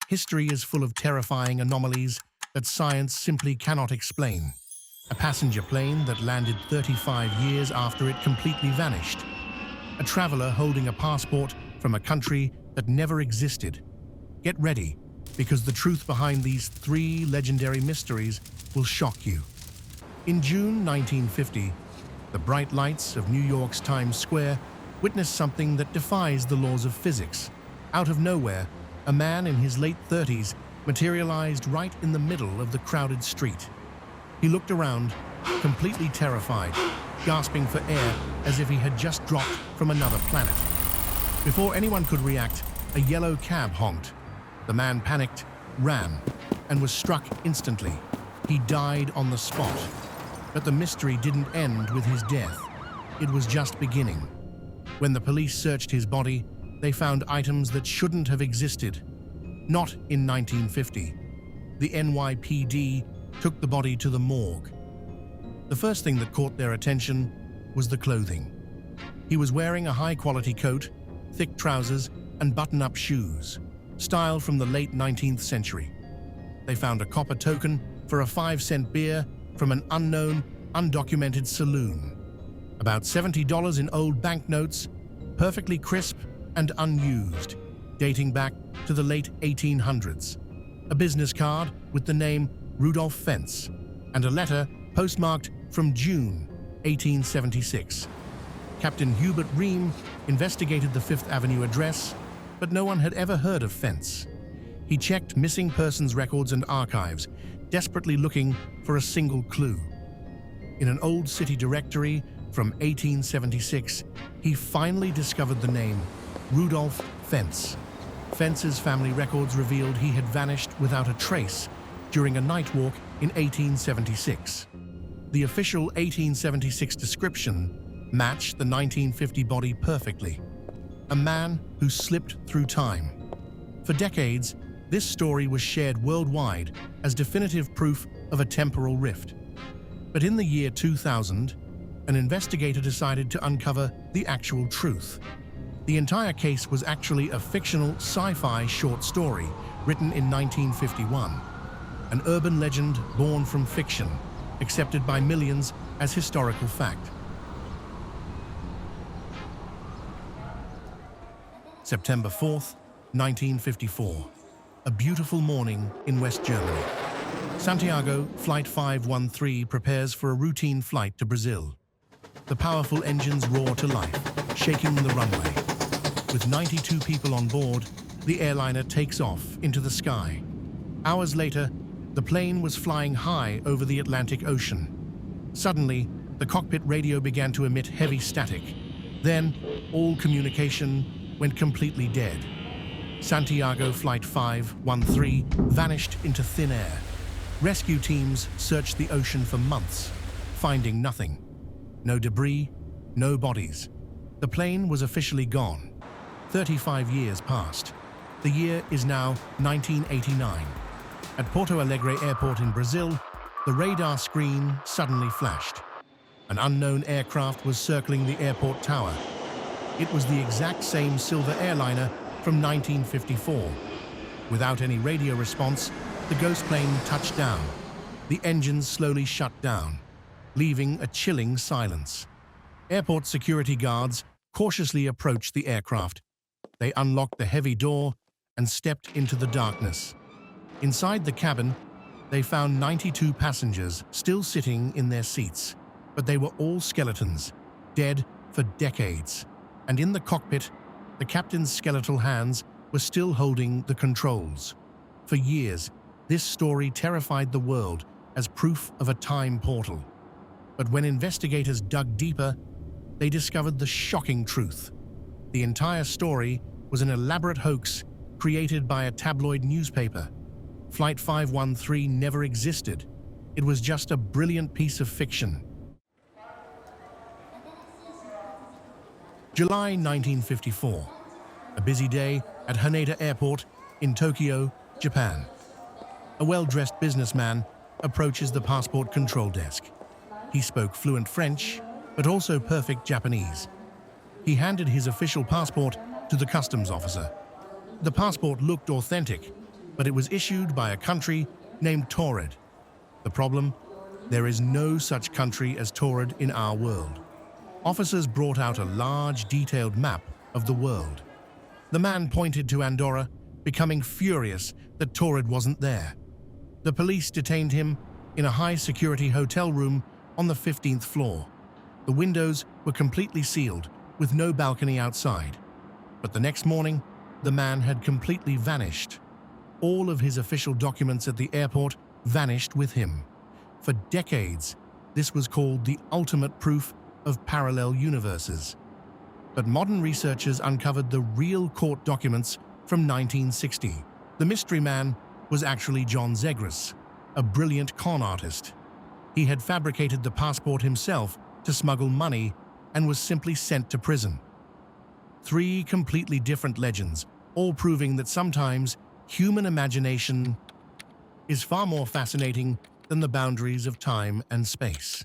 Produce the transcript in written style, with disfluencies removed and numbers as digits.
history is full of terrifying anomalies that science simply cannot explain. A passenger plane that landed 35 years after it completely vanished. A traveler holding a passport from a country that never existed. Get ready, because the truth behind these three legendary mysteries will shock you. In June 1950, the bright lights of New York's Times Square witnessed something that defies the laws of physics. Out of nowhere, a man in his late 30s materialized right in the middle of the crowded street. He looked around, completely terrified, gasping for air as if he had just dropped from another planet. Before anyone could react, a yellow cab honked. The man panicked, ran, and was struck instantly. He died on the spot. But the mystery didn't end with his death. It was just beginning. When the police searched his body, they found items that shouldn't have existed. Not in 1950. The NYPD took the body to the morgue. The first thing that caught their attention was the clothing. He was wearing a high-quality coat, thick trousers, and button-up shoes, style from the late 19th century. They found a copper token for a 5-cent beer from an unknown, undocumented saloon. About $70 in old banknotes, perfectly crisp and unused, dating back to the late 1800s. A business card with the name Rudolph Fentz, and a letter postmarked from June 1876. Captain Hubert Ream investigated the Fifth Avenue address, but no one had ever heard of Fentz. He checked missing persons records and archives, desperately looking for a single clue. In an old city directory from 1876, he finally discovered the name Rudolph Fentz. Fentz's family records revealed he had vanished without a trace during a night walk in 1876. The official 1876 description matched the 1950 body perfectly. A man who slipped through time. For decades, this story was shared worldwide as definitive proof of a temporal rift. But in the year 2000, an investigator decided to uncover the actual truth. The entire case was actually a fictional sci-fi short story written in 1951, an urban legend born from fiction, accepted by millions as historical fact. September 4th, 1954. A beautiful morning in West Germany. Santiago Flight 513 prepares for a routine flight to Brazil. The powerful engines roar to life, shaking the runway. With 92 people on board, the airliner takes off into the sky. Hours later, the plane was flying high over the Atlantic Ocean. Suddenly, the cockpit radio began to emit heavy static. Then, all communication went completely dead. Santiago Flight 513 vanished into thin air. Rescue teams searched the ocean for months, finding nothing. No debris, no bodies. The plane was officially gone. 35 years passed. The year is now 1989. At Porto Alegre Airport in Brazil, the radar screen suddenly flashed. An unknown aircraft was circling the airport tower. It was the exact same silver airliner from 1954. Without any radio response, the ghost plane touched down. The engines slowly shut down, leaving a chilling silence. Airport security guards cautiously approached the aircraft. They unlocked the heavy door and stepped into the darkness. Inside the cabin, they found 92 passengers still sitting in their seats, but they were all skeletons, dead for decades. And in the cockpit, the captain's skeletal hands were still holding the controls. For years, this story terrified the world as proof of a time portal. But when investigators dug deeper, they discovered the shocking truth. The entire story was an elaborate hoax created by a tabloid newspaper. Flight 513 never existed. It was just a brilliant piece of fiction. July 1954. A busy day at Haneda Airport in Tokyo, Japan. A well-dressed businessman approaches the passport control desk. He spoke fluent French, but also perfect Japanese. He handed his official passport to the customs officer. The passport looked authentic, but it was issued by a country named Taured. The problem? There is no such country as Taured in our world. Officers brought out a large, detailed map of the world. The man pointed to Andorra, becoming furious that Taured wasn't there. The police detained him in a high-security hotel room on the 15th floor. The windows were completely sealed, with no balcony outside. But the next morning, the man had completely vanished. All of his official documents at the airport vanished with him. For decades, this was called the ultimate proof of parallel universes. But modern researchers uncovered the real court documents from 1960. The mystery man was actually John Zegras, a brilliant con artist. He had fabricated the passport himself to smuggle money and was simply sent to prison. 3 completely different legends, all proving that sometimes human imagination is far more fascinating than the boundaries of time and space.